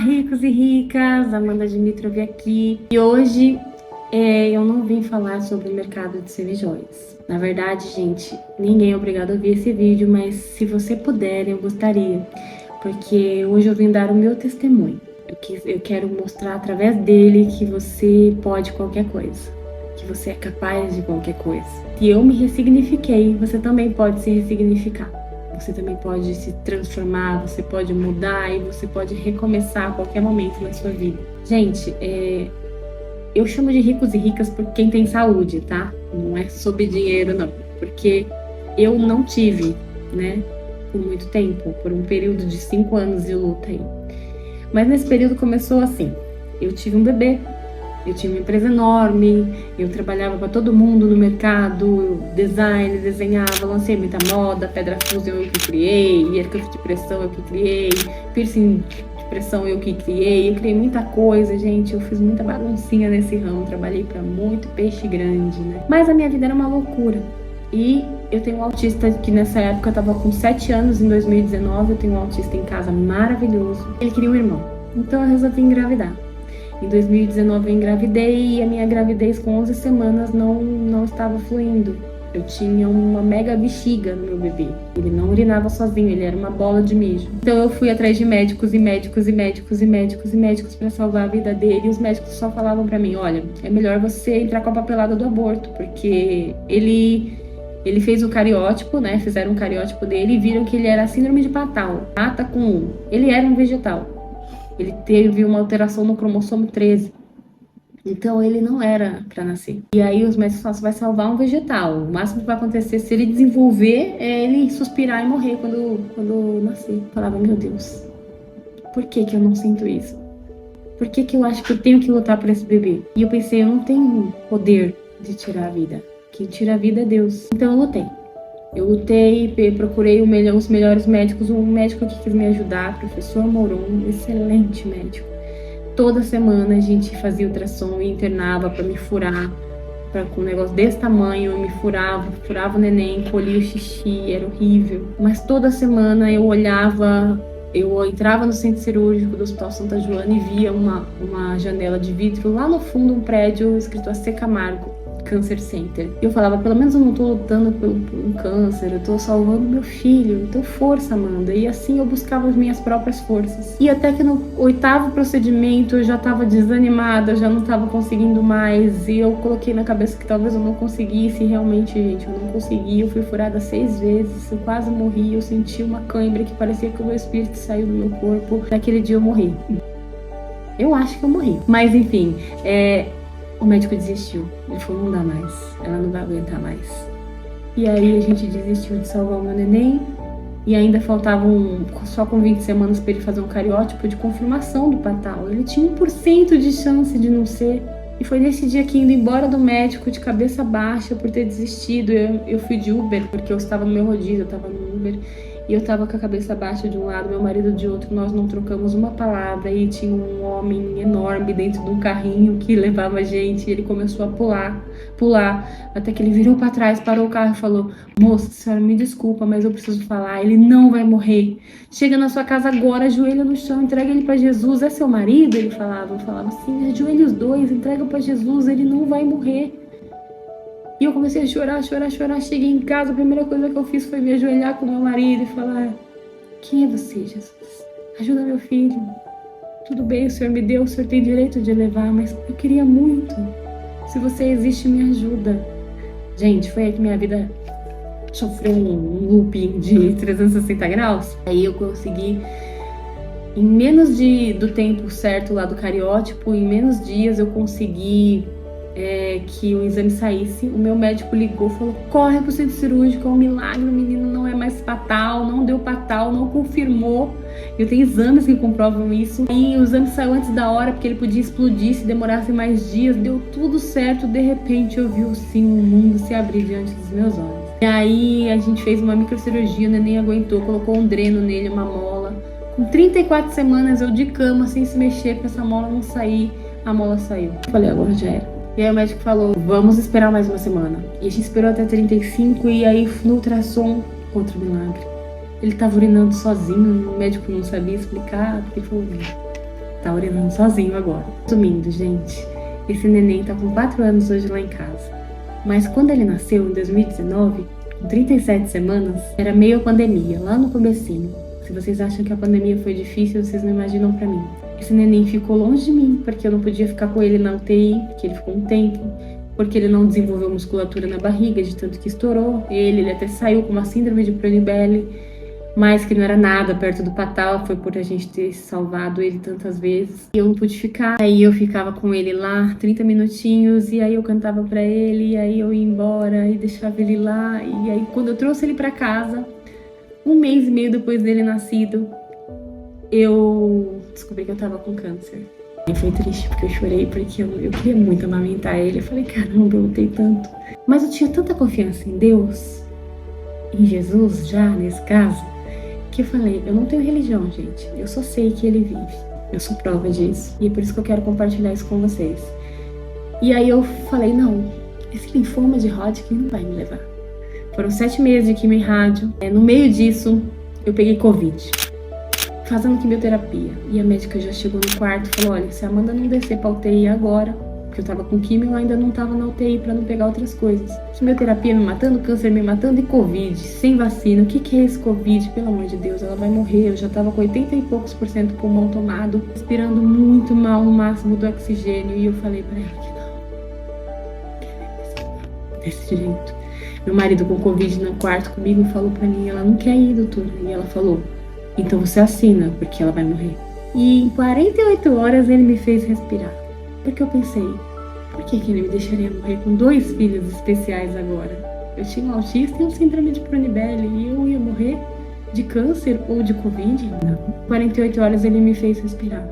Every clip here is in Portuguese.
ricos e ricas, Amanda Dimitrov aqui. E hoje eu não vim falar sobre o mercado de semijoias. Na verdade, gente, ninguém é obrigado a ouvir esse vídeo, mas se você puder, eu gostaria. Porque hoje eu vim dar o meu testemunho. Eu quero mostrar através dele que você pode qualquer coisa. Que você é capaz de qualquer coisa. Se eu me ressignifiquei, você também pode se ressignificar. Você também pode se transformar, você pode mudar e você pode recomeçar a qualquer momento na sua vida. Gente, eu chamo de ricos e ricas por quem tem saúde, tá? Não é sobre dinheiro, não. Porque eu não tive, né, por muito tempo, por um período de 5 anos de luta aí. Mas nesse período começou assim. Eu tive um bebê. Eu tinha uma empresa enorme, eu trabalhava para todo mundo no mercado, design, desenhava, lancei muita moda, pedra fusion eu que criei, earcuff de pressão eu que criei, piercing de pressão eu que criei, eu criei muita coisa, gente, eu fiz muita baguncinha nesse ramo, trabalhei para muito peixe grande, né? Mas a minha vida era uma loucura. E eu tenho um autista que nessa época eu tava com 7 anos, em 2019, eu tenho um autista em casa maravilhoso, ele queria um irmão, então eu resolvi engravidar. Em 2019 eu engravidei e a minha gravidez com 11 semanas não estava fluindo. Eu tinha uma mega bexiga no meu bebê. Ele não urinava sozinho, ele era uma bola de mijo. Então eu fui atrás de médicos e médicos e médicos e médicos e médicos para salvar a vida dele. E os médicos só falavam para mim, olha, é melhor você entrar com a papelada do aborto, porque ele fez o cariótipo, né? Fizeram um cariótipo dele e viram que ele era síndrome de Patau. Pata com 1. Ele era um vegetal. Ele teve uma alteração no cromossomo 13. Então ele não era para nascer. E aí os médicos falam, você vai salvar um vegetal. O máximo que vai acontecer se ele desenvolver é ele suspirar e morrer quando nascer. Eu falava, meu Deus, por que eu não sinto isso? Por que eu acho que eu tenho que lutar por esse bebê? E eu pensei, eu não tenho poder de tirar a vida. Quem tira a vida é Deus. Então eu lutei. Eu lutei, procurei os melhores médicos, um médico que quis me ajudar, professor Moron, um excelente médico. Toda semana a gente fazia ultrassom e internava para me furar, com um negócio desse tamanho, eu me furava o neném, colhia o xixi, era horrível. Mas toda semana eu olhava, eu entrava no centro cirúrgico do Hospital Santa Joana e via uma janela de vidro lá no fundo, um prédio escrito AC Camargo Cancer Center. Eu falava, pelo menos eu não tô lutando por um câncer, eu tô salvando meu filho, então força, Amanda. E assim eu buscava as minhas próprias forças. E até que no 8º procedimento eu já tava desanimada, já não tava conseguindo mais, e eu coloquei na cabeça que talvez eu não conseguisse, e realmente, gente, eu não consegui. Eu fui furada 6 vezes, eu quase morri, eu senti uma cãibra que parecia que o meu espírito saiu do meu corpo. Naquele dia eu morri. Eu acho que eu morri. Mas enfim, o médico desistiu. Ele falou, não dá mais. Ela não vai aguentar mais. E aí a gente desistiu de salvar o meu neném. E ainda faltavam só com 20 semanas para ele fazer um cariótipo de confirmação do Patau. Ele tinha 1% de chance de não ser. E foi nesse dia que, indo embora do médico, de cabeça baixa, por ter desistido, eu fui de Uber, porque eu estava no meu rodízio, eu estava no Uber. E eu tava com a cabeça baixa de um lado, meu marido de outro, nós não trocamos uma palavra. E tinha um homem enorme dentro de um carrinho que levava a gente, e ele começou a pular, até que ele virou pra trás, parou o carro e falou, moça, senhora, me desculpa, mas eu preciso falar, ele não vai morrer. Chega na sua casa agora, ajoelha no chão, entrega ele pra Jesus. É seu marido? Ele falava, eu falava assim, ajoelha os dois, entrega pra Jesus, ele não vai morrer. E eu comecei a chorar. Cheguei em casa, a primeira coisa que eu fiz foi me ajoelhar com meu marido e falar, quem é você, Jesus? Ajuda meu filho. Tudo bem, o Senhor me deu, o Senhor tem direito de levar, mas eu queria muito. Se você existe, me ajuda. Gente, foi aí que minha vida sofreu um looping de 360 graus. Aí eu consegui, em menos do tempo certo lá do cariótipo, em menos dias eu consegui que o exame saísse. O meu médico ligou, falou, corre pro centro cirúrgico, é um milagre, o menino não é mais Patau, não deu Patau, não confirmou. Eu tenho exames que comprovam isso. E o exame saiu antes da hora, porque ele podia explodir se demorasse mais dias. Deu tudo certo, de repente eu vi assim, o mundo se abrir diante dos meus olhos. E aí a gente fez uma microcirurgia, o neném aguentou, colocou um dreno nele, uma mola. Com 34 semanas eu de cama, sem se mexer, pra essa mola não sair. A mola saiu. Eu falei, agora já era. E aí o médico falou, vamos esperar mais uma semana. E a gente esperou até 35 e aí no ultrassom, outro milagre. Ele tava urinando sozinho, o médico não sabia explicar, porque ele falou, tá urinando sozinho agora. Resumindo, gente, esse neném tá com 4 anos hoje lá em casa. Mas quando ele nasceu, em 2019, com 37 semanas, era meio pandemia, lá no comecinho. Se vocês acham que a pandemia foi difícil, vocês não imaginam pra mim. Esse neném ficou longe de mim, porque eu não podia ficar com ele na UTI, porque ele ficou um tempo, porque ele não desenvolveu musculatura na barriga, de tanto que estourou. Ele até saiu com uma síndrome de Prader-Willi, mas que não era nada perto do Patal, foi por a gente ter salvado ele tantas vezes. E eu não pude ficar, aí eu ficava com ele lá 30 minutinhos, e aí eu cantava pra ele, e aí eu ia embora, e deixava ele lá, e aí quando eu trouxe ele pra casa, 1 mês e meio depois dele nascido, eu descobri que eu tava com câncer. E foi triste porque eu chorei, porque eu queria muito amamentar ele. Eu falei, caramba, eu lutei tanto. Mas eu tinha tanta confiança em Deus, em Jesus já, nesse caso, que eu falei, eu não tenho religião, gente. Eu só sei que ele vive. Eu sou prova disso. E é por isso que eu quero compartilhar isso com vocês. E aí eu falei, não, esse linfoma de Hodgkin não vai me levar. Foram 7 meses de quimio e rádio. No meio disso, eu peguei Covid, fazendo quimioterapia. E a médica já chegou no quarto e falou, olha, se a Amanda não descer pra UTI agora, porque eu tava com quimio, eu ainda não tava na UTI pra não pegar outras coisas. Quimioterapia me matando, câncer me matando e Covid, sem vacina. O que é esse Covid? Pelo amor de Deus, ela vai morrer. Eu já tava com 80 e poucos % do pulmão tomado, respirando muito mal, no máximo do oxigênio. E eu falei pra ela que não, desse jeito. Meu marido com Covid no quarto comigo falou pra mim, ela não quer ir, doutora. E ela falou, então você assina, porque ela vai morrer. E em 48 horas ele me fez respirar. Porque eu pensei, por que ele me deixaria morrer com 2 filhos especiais agora? Eu tinha um autista e um síndrome de Prader-Willi e eu ia morrer de câncer ou de Covid? Não. 48 horas ele me fez respirar.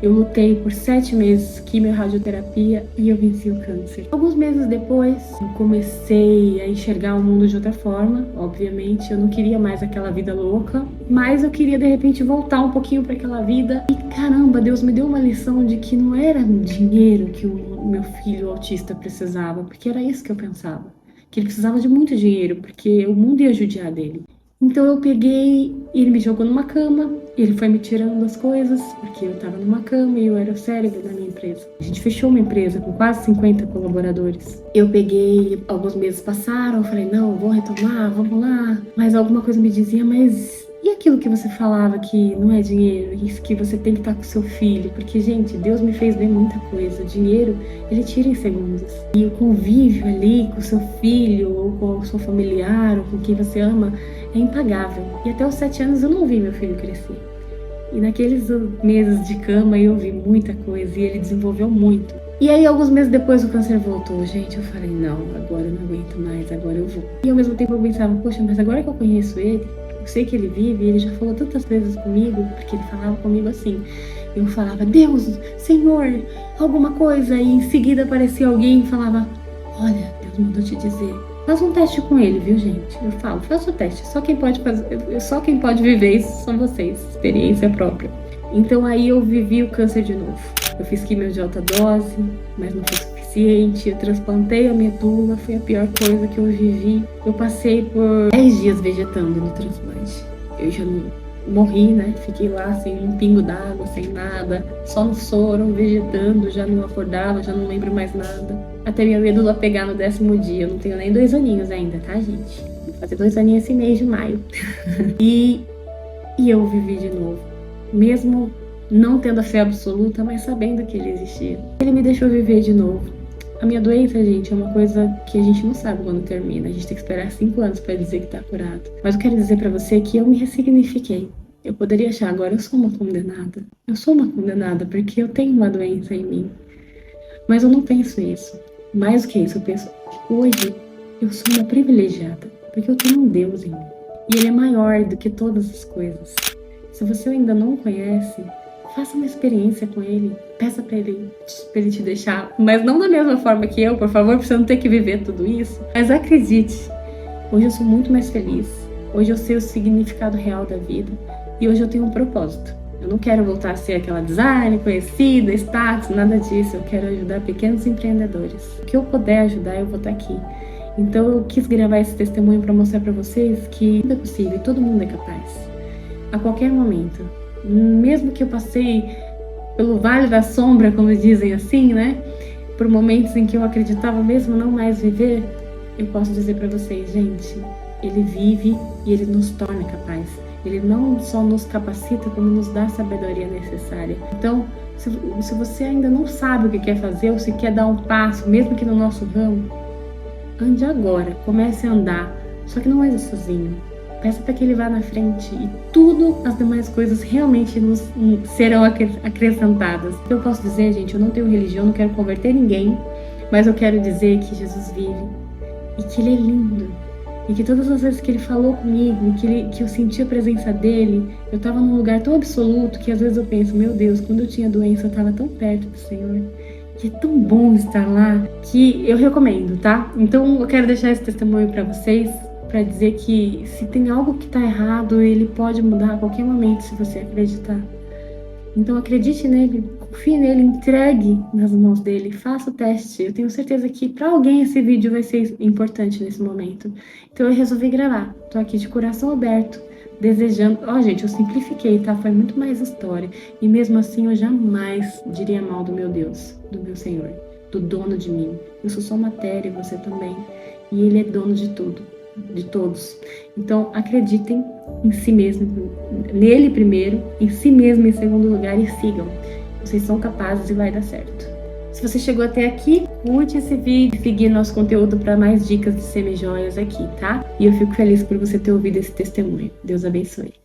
Eu lutei por 7 meses, quimio e radioterapia, e eu venci o câncer. Alguns meses depois, eu comecei a enxergar o mundo de outra forma. Obviamente, eu não queria mais aquela vida louca, mas eu queria, de repente, voltar um pouquinho para aquela vida. E, caramba, Deus me deu uma lição de que não era dinheiro que o meu filho autista precisava, porque era isso que eu pensava. Que ele precisava de muito dinheiro, porque o mundo ia judiar dele. Então eu peguei, ele me jogou numa cama, ele foi me tirando as coisas, porque eu tava numa cama e eu era o cérebro da minha empresa. A gente fechou uma empresa com quase 50 colaboradores. Eu peguei, alguns meses passaram, eu falei, não, vou retomar, vamos lá. Mas alguma coisa me dizia, mas e aquilo que você falava que não é dinheiro, isso que você tem que estar com seu filho? Porque, gente, Deus me fez ver muita coisa. O dinheiro, ele tira em segundos. E o convívio ali com seu filho, ou com o seu familiar, ou com quem você ama, é impagável. E até os 7 anos eu não vi meu filho crescer. E naqueles meses de cama eu vi muita coisa e ele desenvolveu muito. E aí alguns meses depois o câncer voltou. Gente, eu falei, não, agora eu não aguento mais, agora eu vou. E ao mesmo tempo eu pensava, poxa, mas agora que eu conheço ele, eu sei que ele vive, ele já falou tantas vezes comigo, porque ele falava comigo assim. Eu falava, Deus, Senhor, alguma coisa. E em seguida aparecia alguém e falava, olha, Deus mandou te dizer. Faz um teste com ele, viu, gente? Eu falo, faça o teste. Só quem pode viver isso são vocês. Experiência própria. Então aí eu vivi o câncer de novo. Eu fiz quimio de alta dose, mas não foi suficiente. Eu transplantei a medula, foi a pior coisa que eu vivi. Eu passei por 10 dias vegetando no transplante. Eu já não morri, né? Fiquei lá sem um pingo d'água, sem nada. Só no soro, vegetando, já não acordava, já não lembro mais nada. Até minha medula pegar no 10º dia. Eu não tenho nem 2 aninhos ainda, tá, gente? Vou fazer 2 aninhos esse mês de maio. E eu vivi de novo. Mesmo não tendo a fé absoluta, mas sabendo que ele existia. Ele me deixou viver de novo. A minha doença, gente, é uma coisa que a gente não sabe quando termina. A gente tem que esperar 5 anos pra dizer que tá curado. Mas eu quero dizer pra você que eu me ressignifiquei. Eu poderia achar agora, eu sou uma condenada. Eu sou uma condenada porque eu tenho uma doença em mim. Mas eu não penso isso. Mais do que isso, eu penso, hoje eu sou uma privilegiada, porque eu tenho um Deus em mim. E Ele é maior do que todas as coisas. Se você ainda não o conhece, faça uma experiência com Ele. Peça pra Ele te deixar, mas não da mesma forma que eu, por favor, pra você não ter que viver tudo isso. Mas acredite, hoje eu sou muito mais feliz. Hoje eu sei o significado real da vida. E hoje eu tenho um propósito. Eu não quero voltar a ser aquela designer conhecida, status, nada disso. Eu quero ajudar pequenos empreendedores. O que eu puder ajudar, eu vou estar aqui. Então eu quis gravar esse testemunho para mostrar para vocês que tudo é possível e todo mundo é capaz. A qualquer momento. Mesmo que eu passei pelo vale da sombra, como dizem assim, né? Por momentos em que eu acreditava mesmo não mais viver, eu posso dizer para vocês, gente, Ele vive e Ele nos torna capazes. Ele não só nos capacita, como nos dá a sabedoria necessária. Então, se você ainda não sabe o que quer fazer, ou se quer dar um passo, mesmo que no nosso ramo, ande agora, comece a andar. Só que não ande sozinho. Peça para que Ele vá na frente e tudo as demais coisas realmente serão acrescentadas. Eu posso dizer, gente, eu não tenho religião, não quero converter ninguém, mas eu quero dizer que Jesus vive e que Ele é lindo. E que todas as vezes que Ele falou comigo, que eu senti a presença dEle, eu estava num lugar tão absoluto que às vezes eu penso, meu Deus, quando eu tinha doença eu estava tão perto do Senhor. E é tão bom estar lá que eu recomendo, tá? Então eu quero deixar esse testemunho para vocês, para dizer que se tem algo que está errado, Ele pode mudar a qualquer momento se você acreditar. Então acredite nele, confie nele, entregue nas mãos dele, faça o teste. Eu tenho certeza que para alguém esse vídeo vai ser importante nesse momento. Então eu resolvi gravar. Tô aqui de coração aberto, desejando. Ó, gente, eu simplifiquei, tá? Foi muito mais história. E mesmo assim eu jamais diria mal do meu Deus, do meu Senhor, do dono de mim. Eu sou só matéria, você também. E Ele é dono de tudo, de todos. Então acreditem em si mesmo, nele primeiro, em si mesmo em segundo lugar e sigam. Vocês são capazes e vai dar certo. Se você chegou até aqui, curte esse vídeo, seguir nosso conteúdo para mais dicas de semijoias aqui, tá? E eu fico feliz por você ter ouvido esse testemunho. Deus abençoe.